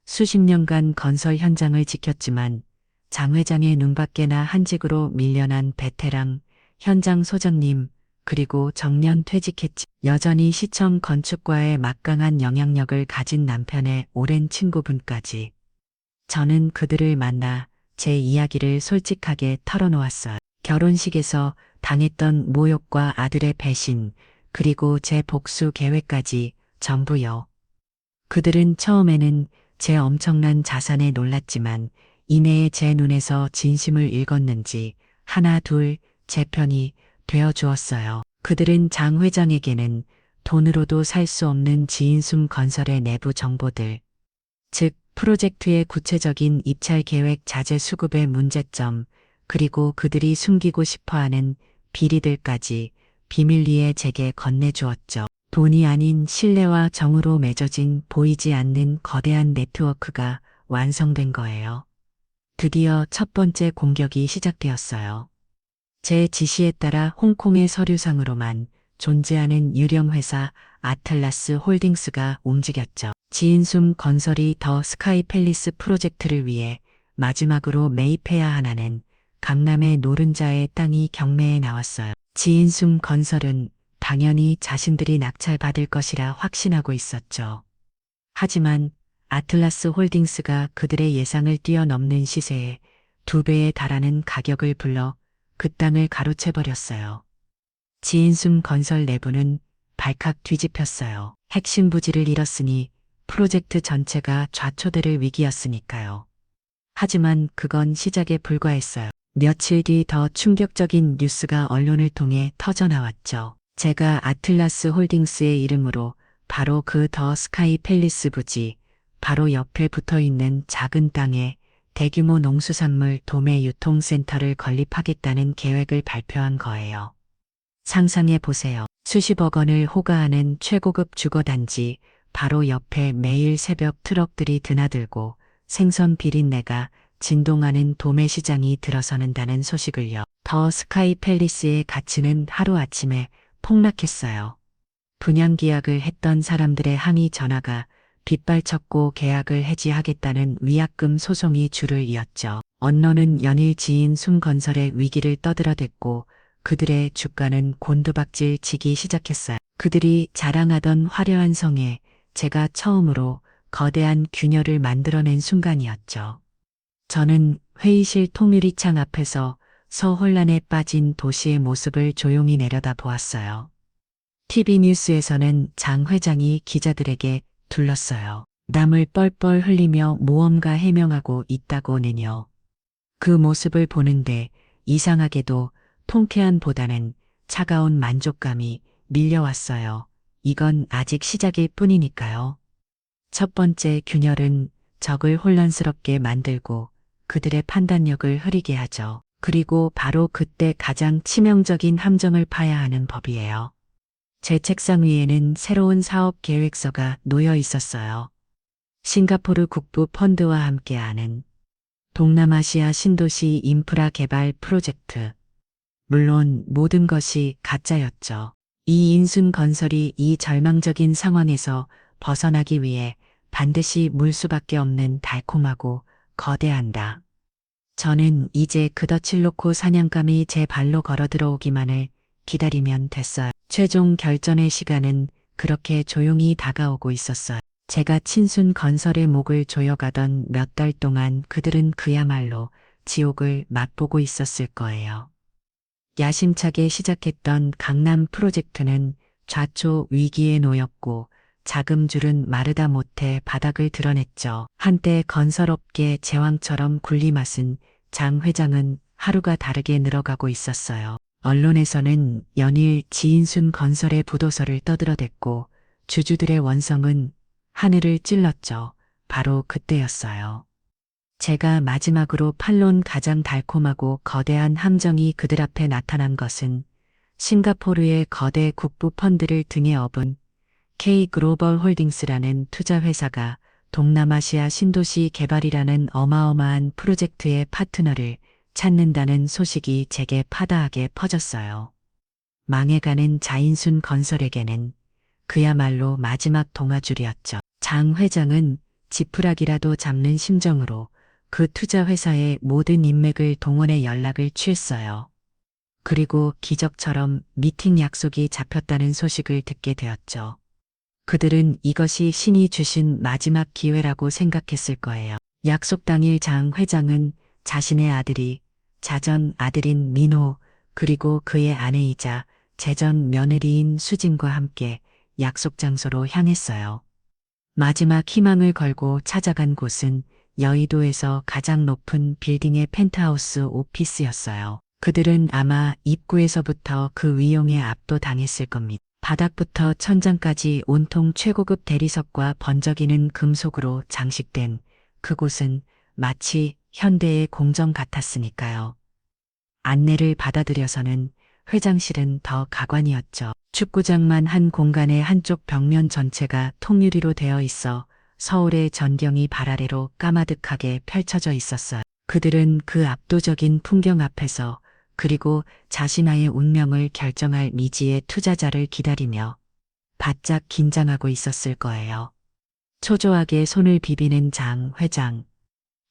수십 년간 건설 현장을 지켰지만 장 회장의 눈밖에나 한직으로 밀려난 베테랑 현장 소장님, 그리고 정년 퇴직했지. 여전히 시청 건축과의 막강한 영향력을 가진 남편의 오랜 친구분까지. 저는 그들을 만나 제 이야기를 솔직하게 털어놓았어요. 결혼식에서 당했던 모욕과 아들의 배신, 그리고 제 복수 계획까지 전부요. 그들은 처음에는 제 엄청난 자산에 놀랐지만 이내에 제 눈에서 진심을 읽었는지 하나 둘 제 편이 되어 주었어요. 그들은 장 회장에게는 돈으로도 살 수 없는 지인숨 건설의 내부 정보들, 즉 프로젝트의 구체적인 입찰 계획 자재 수급의 문제점, 그리고 그들이 숨기고 싶어하는 비리들까지 비밀리에 제게 건네주었죠. 돈이 아닌 신뢰와 정으로 맺어진 보이지 않는 거대한 네트워크가 완성된 거예요. 드디어 첫 번째 공격이 시작되었어요. 제 지시에 따라 홍콩의 서류상으로만 존재하는 유령회사 아틀라스 홀딩스가 움직였죠. 지인숨 건설이 더 스카이 팰리스 프로젝트를 위해 마지막으로 매입해야 하나는 강남의 노른자의 땅이 경매에 나왔어요. 지인숨 건설은 당연히 자신들이 낙찰받을 것이라 확신하고 있었죠. 하지만 아틀라스 홀딩스가 그들의 예상을 뛰어넘는 시세에 2배에 달하는 가격을 불러 그 땅을 가로채버렸어요. 지인숨 건설 내부는 발칵 뒤집혔어요. 핵심 부지를 잃었으니 프로젝트 전체가 좌초될 위기였으니까요. 하지만 그건 시작에 불과했어요. 며칠 뒤 더 충격적인 뉴스가 언론을 통해 터져나왔죠. 제가 아틀라스 홀딩스의 이름으로 바로 그 더 스카이 팰리스 부지, 바로 옆에 붙어있는 작은 땅에 대규모 농수산물 도매 유통센터를 건립하겠다는 계획을 발표한 거예요. 상상해 보세요. 수십억 원을 호가하는 최고급 주거단지 바로 옆에 매일 새벽 트럭들이 드나들고 생선 비린내가 진동하는 도매 시장이 들어서는다는 소식을요. 더 스카이 팰리스의 가치는 하루아침에 폭락했어요. 분양 계약을 했던 사람들의 항의 전화가 빗발쳤고 계약을 해지하겠다는 위약금 소송이 줄을 이었죠. 언론은 연일 지인 숨건설의 위기를 떠들어댔고 그들의 주가는 곤두박질 치기 시작했어요. 그들이 자랑하던 화려한 성에 제가 처음으로 거대한 균열을 만들어낸 순간이었죠. 저는 회의실 통유리창 앞에서 서혼란에 빠진 도시의 모습을 조용히 내려다 보았어요. TV 뉴스에서는 장 회장이 기자들에게 둘렀어요. 땀을 뻘뻘 흘리며 모험가 해명하고 있다고는요. 그 모습을 보는데 이상하게도 통쾌함보다는 차가운 만족감이 밀려왔어요. 이건 아직 시작일 뿐이니까요. 첫 번째 균열은 적을 혼란스럽게 만들고 그들의 판단력을 흐리게 하죠. 그리고 바로 그때 가장 치명적인 함정을 파야 하는 법이에요. 제 책상 위에는 새로운 사업 계획서가 놓여 있었어요. 싱가포르 국부 펀드와 함께하는 동남아시아 신도시 인프라 개발 프로젝트. 물론 모든 것이 가짜였죠. 이 인순 건설이 이 절망적인 상황에서 벗어나기 위해 반드시 물 수밖에 없는 달콤하고 거대한다. 저는 이제 그 덫을 놓고 사냥감이 제 발로 걸어 들어오기만을 기다리면 됐어요. 최종 결전의 시간은 그렇게 조용히 다가오고 있었어요. 제가 친순 건설의 목을 조여가던 몇 달 동안 그들은 그야말로 지옥을 맛보고 있었을 거예요. 야심차게 시작했던 강남 프로젝트는 좌초 위기에 놓였고 자금줄은 마르다 못해 바닥을 드러냈죠. 한때 건설업계 제왕처럼 군림하신 장 회장은 하루가 다르게 늘어가고 있었어요. 언론에서는 연일 지인순 건설의 부도서를 떠들어댔고 주주들의 원성은 하늘을 찔렀죠. 바로 그때였어요. 제가 마지막으로 판론 가장 달콤하고 거대한 함정이 그들 앞에 나타난 것은 싱가포르의 거대 국부 펀드를 등에 업은 K 글로벌 홀딩스라는 투자 회사가 동남아시아 신도시 개발이라는 어마어마한 프로젝트의 파트너를 찾는다는 소식이 제게 파다하게 퍼졌어요. 망해가는 자인순 건설에게는 그야말로 마지막 동아줄이었죠. 장 회장은 지푸라기라도 잡는 심정으로 그 투자 회사의 모든 인맥을 동원해 연락을 취했어요. 그리고 기적처럼 미팅 약속이 잡혔다는 소식을 듣게 되었죠. 그들은 이것이 신이 주신 마지막 기회라고 생각했을 거예요. 약속 당일 장 회장은 자신의 아들이 자전 아들인 민호 그리고 그의 아내이자 재전 며느리인 수진과 함께 약속 장소로 향했어요. 마지막 희망을 걸고 찾아간 곳은 여의도에서 가장 높은 빌딩의 펜트하우스 오피스였어요. 그들은 아마 입구에서부터 그 위용에 압도당했을 겁니다. 바닥부터 천장까지 온통 최고급 대리석과 번쩍이는 금속으로 장식된 그곳은 마치 현대의 공정 같았으니까요. 안내를 받아들여서는 회장실은 더 가관이었죠. 축구장만 한 공간의 한쪽 벽면 전체가 통유리로 되어 있어 서울의 전경이 발 아래로 까마득하게 펼쳐져 있었어요. 그들은 그 압도적인 풍경 앞에서 그리고 자신의 운명을 결정할 미지의 투자자를 기다리며 바짝 긴장하고 있었을 거예요. 초조하게 손을 비비는 장 회장.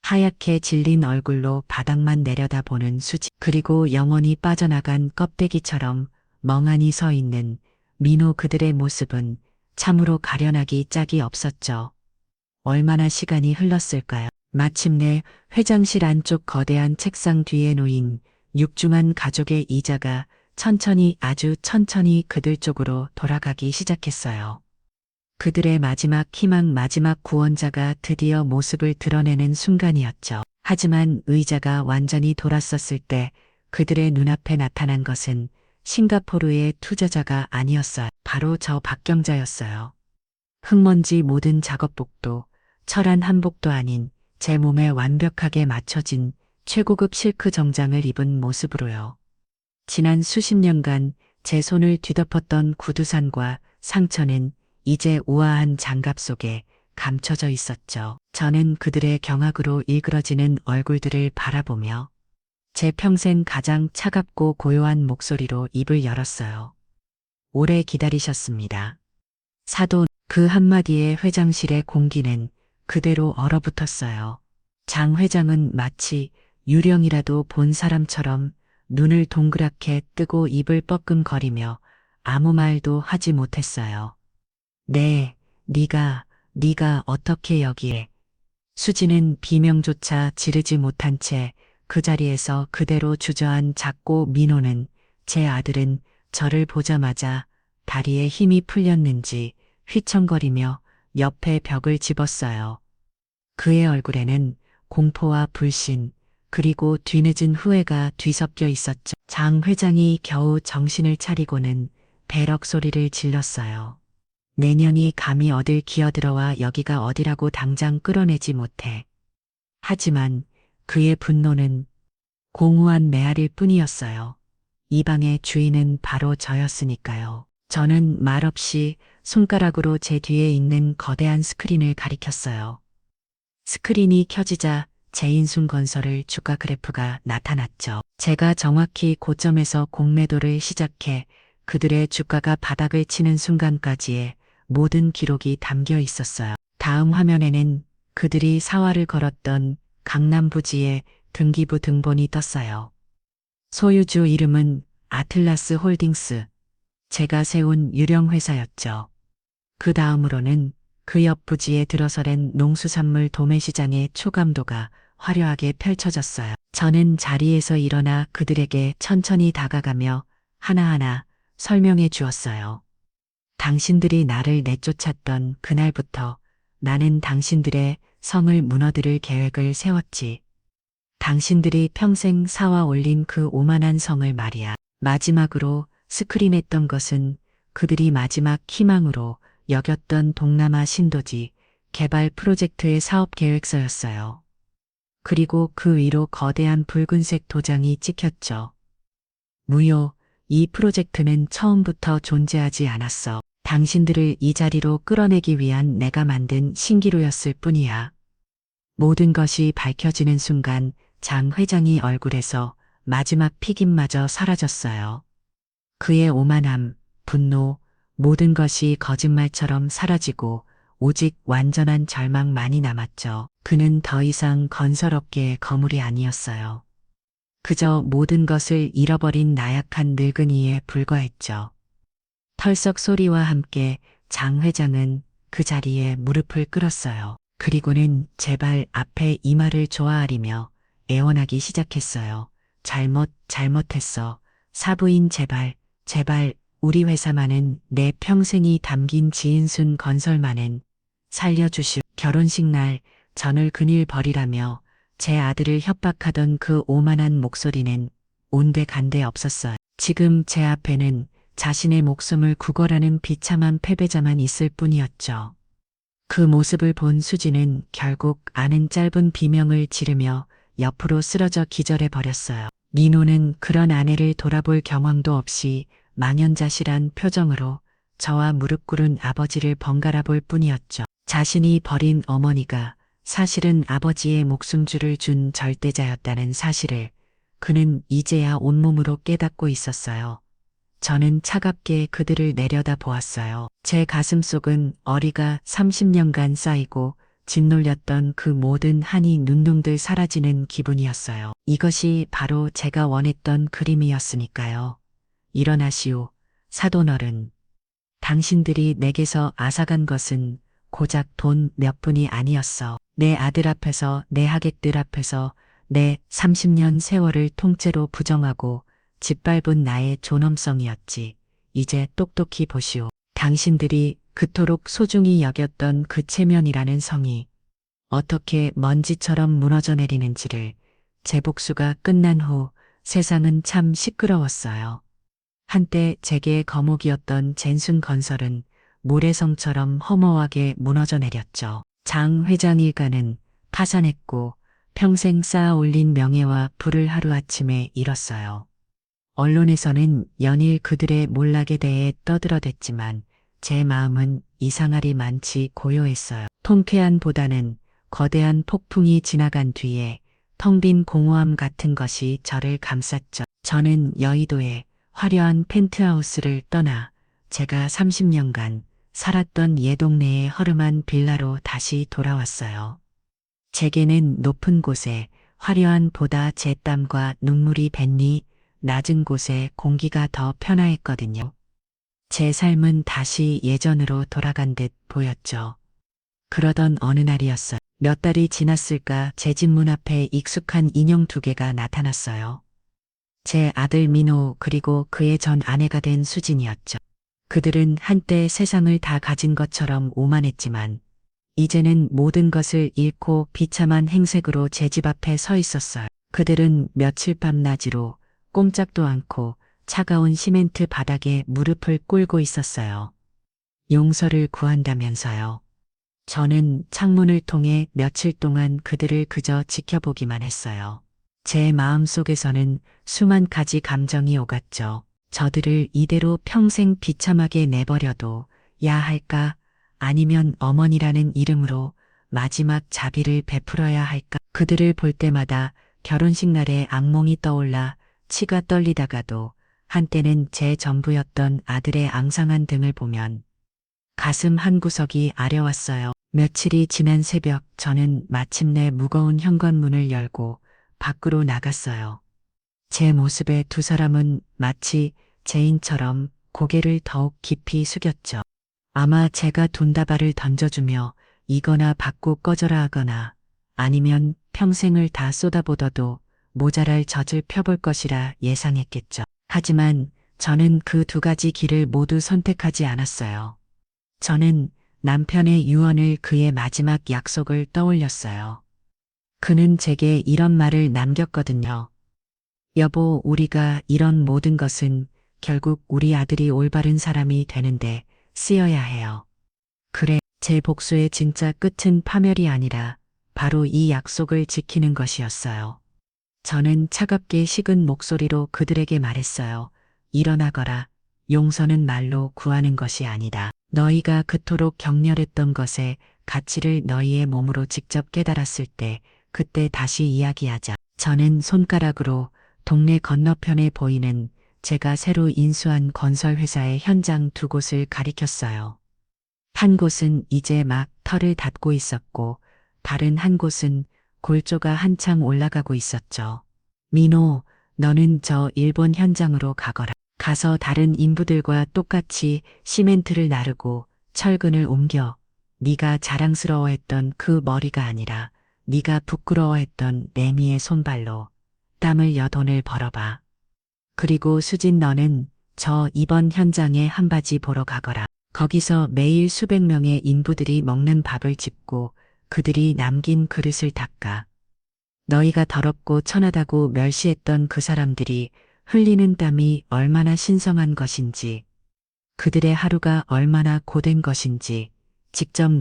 하얗게 질린 얼굴로 바닥만 내려다보는 수지. 그리고 영원히 빠져나간 껍데기처럼 멍하니 서 있는 민호 그들의 모습은 참으로 가련하기 짝이 없었죠. 얼마나 시간이 흘렀을까요? 마침내 회장실 안쪽 거대한 책상 뒤에 놓인 육중한 가족의 이자가 천천히 아주 천천히 그들 쪽으로 돌아가기 시작했어요. 그들의 마지막 희망 마지막 구원자가 드디어 모습을 드러내는 순간이었죠. 하지만 의자가 완전히 돌았었을 때 그들의 눈앞에 나타난 것은 싱가포르의 투자자가 아니었어요. 바로 저 박경자였어요. 흙먼지 모든 작업복도 철한 한복도 아닌 제 몸에 완벽하게 맞춰진 최고급 실크 정장을 입은 모습으로요. 지난 수십 년간 제 손을 뒤덮었던 구두산과 상처는 이제 우아한 장갑 속에 감춰져 있었죠. 저는 그들의 경악으로 일그러지는 얼굴들을 바라보며 제 평생 가장 차갑고 고요한 목소리로 입을 열었어요. 오래 기다리셨습니다. 사돈, 그 한마디에 회장실의 공기는 그대로 얼어붙었어요. 장 회장은 마치 유령이라도 본 사람처럼 눈을 동그랗게 뜨고 입을 뻐끔거리며 아무 말도 하지 못했어요. 네, 네가 어떻게 여기에. 수지는 비명조차 지르지 못한 채 그 자리에서 그대로 주저앉았고 민호는 제 아들은 저를 보자마자 다리에 힘이 풀렸는지 휘청거리며 옆에 벽을 집었어요. 그의 얼굴에는 공포와 불신, 그리고 뒤늦은 후회가 뒤섞여 있었죠. 장 회장이 겨우 정신을 차리고는 배럭 소리를 질렀어요. 내년이 감히 어딜 기어들어와 여기가 어디라고 당장 끌어내지 못해. 하지만 그의 분노는 공허한 메아리일 뿐이었어요. 이 방의 주인은 바로 저였으니까요. 저는 말없이 손가락으로 제 뒤에 있는 거대한 스크린을 가리켰어요. 스크린이 켜지자 제인순건설의 주가 그래프가 나타났죠. 제가 정확히 고점에서 공매도를 시작해 그들의 주가가 바닥을 치는 순간까지의 모든 기록이 담겨 있었어요. 다음 화면에는 그들이 사활을 걸었던 강남 부지의 등기부 등본이 떴어요. 소유주 이름은 아틀라스 홀딩스, 제가 세운 유령 회사였죠. 그 다음으로는 그 옆 부지에 들어서랜 농수산물 도매시장의 초감도가 화려하게 펼쳐졌어요. 저는 자리에서 일어나 그들에게 천천히 다가가며 하나하나 설명해 주었어요. 당신들이 나를 내쫓았던 그날부터 나는 당신들의 성을 무너뜨릴 계획을 세웠지. 당신들이 평생 쌓아 올린 그 오만한 성을 말이야. 마지막으로 스크린했던 것은 그들이 마지막 희망으로 여겼던 동남아 신도지 개발 프로젝트의 사업 계획서였어요. 그리고 그 위로 거대한 붉은색 도장이 찍혔죠. 무효, 이 프로젝트는 처음부터 존재하지 않았어. 당신들을 이 자리로 끌어내기 위한 내가 만든 신기루였을 뿐이야. 모든 것이 밝혀지는 순간 장 회장이 얼굴에서 마지막 피김마저 사라졌어요. 그의 오만함, 분노, 모든 것이 거짓말처럼 사라지고 오직 완전한 절망만이 남았죠. 그는 더 이상 건설업계의 거물이 아니었어요. 그저 모든 것을 잃어버린 나약한 늙은이에 불과했죠. 털썩 소리와 함께 장 회장은 그 자리에 무릎을 꿇었어요. 그리고는 제발 앞에 이마를 조아리며 애원하기 시작했어요. 잘못했어. 사부인 제발, 우리 회사만은 내 평생이 담긴 지인순 건설만은 살려주시오. 결혼식 날 전을 그닐 버리라며 제 아들을 협박하던 그 오만한 목소리는 온데간데 없었어요. 지금 제 앞에는 자신의 목숨을 구걸하는 비참한 패배자만 있을 뿐이었죠. 그 모습을 본 수지는 결국 아는 짧은 비명을 지르며 옆으로 쓰러져 기절해 버렸어요. 민호는 그런 아내를 돌아볼 경황도 없이 망연자실한 표정으로 저와 무릎 꿇은 아버지를 번갈아 볼 뿐이었죠. 자신이 버린 어머니가 사실은 아버지의 목숨줄을 준 절대자였다는 사실을 그는 이제야 온몸으로 깨닫고 있었어요. 저는 차갑게 그들을 내려다 보았어요. 제 가슴속은 어리가 30년간 쌓이고 짓눌렸던 그 모든 한이 눈둥들 사라지는 기분이었어요. 이것이 바로 제가 원했던 그림이었으니까요. 일어나시오, 사돈어른. 당신들이 내게서 앗아간 것은 고작 돈 몇 푼이 아니었어. 내 아들 앞에서, 내 하객들 앞에서 내 30년 세월을 통째로 부정하고 짓밟은 나의 존엄성이었지. 이제 똑똑히 보시오. 당신들이 그토록 소중히 여겼던 그 체면이라는 성이 어떻게 먼지처럼 무너져 내리는지를. 제 복수가 끝난 후 세상은 참 시끄러웠어요. 한때 제게 거목이었던 젠순 건설은 모래성처럼 허무하게 무너져 내렸죠. 장 회장 일가는 파산했고 평생 쌓아 올린 명예와 부를 하루아침에 잃었어요. 언론에서는 연일 그들의 몰락에 대해 떠들어댔지만 제 마음은 이상하리 많지 고요했어요. 통쾌함보다는 거대한 폭풍이 지나간 뒤에 텅 빈 공허함 같은 것이 저를 감쌌죠. 저는 여의도의 화려한 펜트하우스를 떠나 제가 30년간 살았던 옛 동네의 허름한 빌라로 다시 돌아왔어요. 제게는 높은 곳에 화려한 보다 제 땀과 눈물이 뱄니 낮은 곳에 공기가 더 편안했거든요. 제 삶은 다시 예전으로 돌아간 듯 보였죠. 그러던 어느 날이었어요. 몇 달이 지났을까 제 집 문 앞에 익숙한 인형 두 개가 나타났어요. 제 아들 민호 그리고 그의 전 아내가 된 수진이었죠. 그들은 한때 세상을 다 가진 것처럼 오만했지만 이제는 모든 것을 잃고 비참한 행색으로 제 집 앞에 서 있었어요. 그들은 며칠 밤낮으로 꼼짝도 않고 차가운 시멘트 바닥에 무릎을 꿇고 있었어요. 용서를 구한다면서요. 저는 창문을 통해 며칠 동안 그들을 그저 지켜보기만 했어요. 제 마음속에서는 수만 가지 감정이 오갔죠. 저들을 이대로 평생 비참하게 내버려둬 야 할까? 아니면 어머니라는 이름으로 마지막 자비를 베풀어야 할까? 그들을 볼 때마다 결혼식 날의 악몽이 떠올라 치가 떨리다가도 한때는 제 전부였던 아들의 앙상한 등을 보면 가슴 한구석이 아려왔어요. 며칠이 지난 새벽 저는 마침내 무거운 현관문을 열고 밖으로 나갔어요. 제 모습에 두 사람은 마치 죄인처럼 고개를 더욱 깊이 숙였죠. 아마 제가 돈다발을 던져주며 이거나 받고 꺼져라 하거나 아니면 평생을 다 쏟아붓어도 모자랄 젖을 펴볼 것이라 예상했겠죠. 하지만 저는 그 두 가지 길을 모두 선택하지 않았어요. 저는 남편의 유언을 그의 마지막 약속을 떠올렸어요. 그는 제게 이런 말을 남겼거든요. 여보, 우리가 이런 모든 것은 결국 우리 아들이 올바른 사람이 되는데 쓰여야 해요. 그래, 제 복수의 진짜 끝은 파멸이 아니라 바로 이 약속을 지키는 것이었어요. 저는 차갑게 식은 목소리로 그들에게 말했어요. 일어나거라. 용서는 말로 구하는 것이 아니다. 너희가 그토록 격렬했던 것의 가치를 너희의 몸으로 직접 깨달았을 때 그때 다시 이야기하자. 저는 손가락으로 동네 건너편에 보이는 제가 새로 인수한 건설회사의 현장 두 곳을 가리켰어요. 한 곳은 이제 막 털을 닫고 있었고 다른 한 곳은 골조가 한창 올라가고 있었죠. 민호, 너는 저 일본 현장으로 가거라. 가서 다른 인부들과 똑같이 시멘트를 나르고 철근을 옮겨. 네가 자랑스러워했던 그 머리가 아니라 네가 부끄러워했던 매미의 손발로 땀을 여 돈을 벌어봐. 그리고 수진 너는 저 이번 현장에 한바지 보러 가거라. 거기서 매일 수백 명의 인부들이 먹는 밥을 짓고 그들이 남긴 그릇을 닦아. 너희가 더럽고 천하다고 멸시했던 그 사람들이 흘리는 땀이 얼마나 신성한 것인지, 그들의 하루가 얼마나 고된 것인지 직접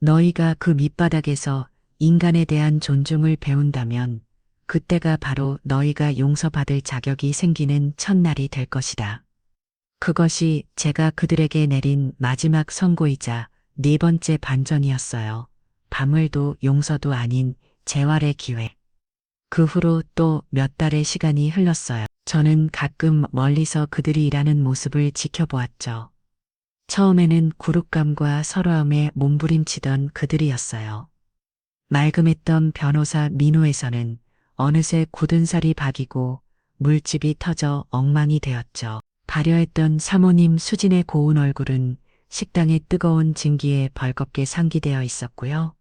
너희가 그 밑바닥에서 인간에 대한 존중을 배운다면 그때가 바로 너희가 용서받을 자격이 생기는 첫날이 될 것이다. 그것이 제가 그들에게 내린 마지막 선고이자 네 번째 반전이었어요. 밤을도 용서도 아닌 재활의 기회. 그 후로 또 몇 달의 시간이 흘렀어요. 저는 가끔 멀리서 그들이 일하는 모습을 지켜보았죠. 처음에는 굴욕감과 서러움에 몸부림치던 그들이었어요. 말끔했던 변호사 민호에서는 어느새 굳은 살이 박이고 물집이 터져 엉망이 되었죠. 발려했던 사모님 수진의 고운 얼굴은 식당의 뜨거운 증기에 벌겋게 상기되어 있었고요.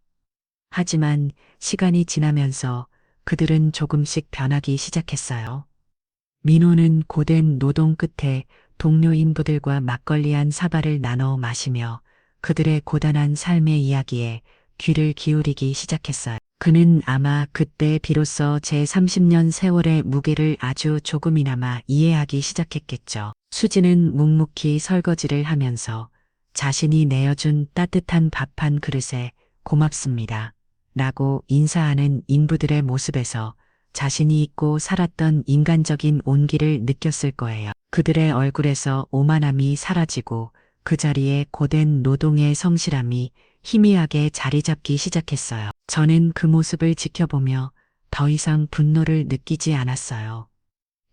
하지만 시간이 지나면서 그들은 조금씩 변하기 시작했어요. 민호는 고된 노동 끝에 동료 인부들과 막걸리 한 사발을 나눠 마시며 그들의 고단한 삶의 이야기에 귀를 기울이기 시작했어요. 그는 아마 그때 비로소 제 30년 세월의 무게를 아주 조금이나마 이해하기 시작했겠죠. 수지는 묵묵히 설거지를 하면서 자신이 내어준 따뜻한 밥 한 그릇에 고맙습니다. 라고 인사하는 인부들의 모습에서 자신이 잊고 살았던 인간적인 온기를 느꼈을 거예요. 그들의 얼굴에서 오만함이 사라지고 그 자리에 고된 노동의 성실함이 희미하게 자리 잡기 시작했어요. 저는 그 모습을 지켜보며 더 이상 분노를 느끼지 않았어요.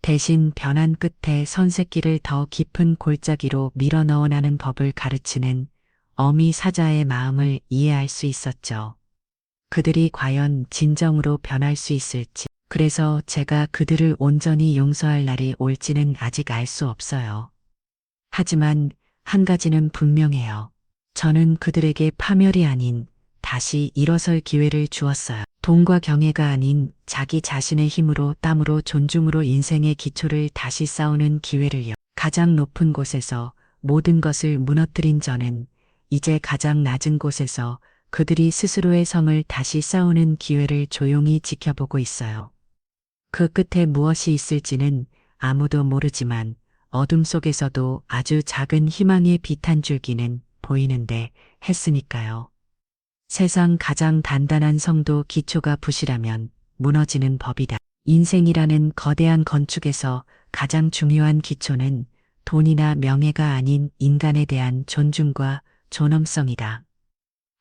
대신 변한 끝에 선새끼를 더 깊은 골짜기로 밀어 넣어나는 법을 가르치는 어미 사자의 마음을 이해할 수 있었죠. 그들이 과연 진정으로 변할 수 있을지. 그래서 제가 그들을 온전히 용서할 날이 올지는 아직 알 수 없어요. 하지만 한 가지는 분명해요. 저는 그들에게 파멸이 아닌 다시 일어설 기회를 주었어요. 돈과 경애가 아닌 자기 자신의 힘으로 땀으로 존중으로 인생의 기초를 다시 쌓는 기회를요. 가장 높은 곳에서 모든 것을 무너뜨린 저는 이제 가장 낮은 곳에서 그들이 스스로의 성을 다시 쌓는 기회를 조용히 지켜보고 있어요. 그 끝에 무엇이 있을지는 아무도 모르지만 어둠 속에서도 아주 작은 희망의 빛 한 줄기는 보이는데 했으니까요. 세상 가장 단단한 성도 기초가 부실하면 무너지는 법이다. 인생이라는 거대한 건축에서 가장 중요한 기초는 돈이나 명예가 아닌 인간에 대한 존중과 존엄성이다.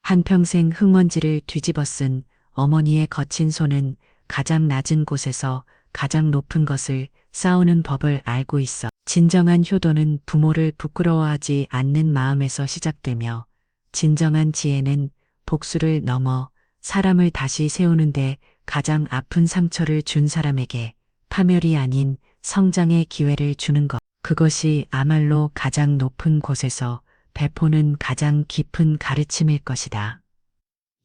한평생 흙먼지를 뒤집어 쓴 어머니의 거친 손은 가장 낮은 곳에서 가장 높은 것을 쌓는 법을 알고 있어. 진정한 효도는 부모를 부끄러워하지 않는 마음에서 시작되며 진정한 지혜는 복수를 넘어 사람을 다시 세우는데 가장 아픈 상처를 준 사람에게 파멸이 아닌 성장의 기회를 주는 것. 그것이 아말로 가장 높은 곳에서 베푸는 가장 깊은 가르침일 것이다.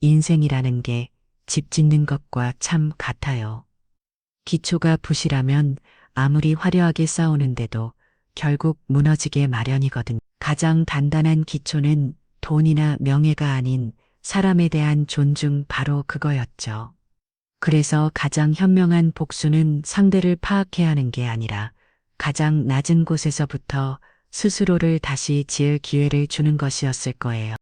인생이라는 게 집 짓는 것과 참 같아요. 기초가 부실하면 아무리 화려하게 쌓우는데도 결국 무너지게 마련이거든. 가장 단단한 기초는 돈이나 명예가 아닌 사람에 대한 존중 바로 그거였죠. 그래서 가장 현명한 복수는 상대를 파악해야 하는 게 아니라 가장 낮은 곳에서부터 스스로를 다시 지을 기회를 주는 것이었을 거예요.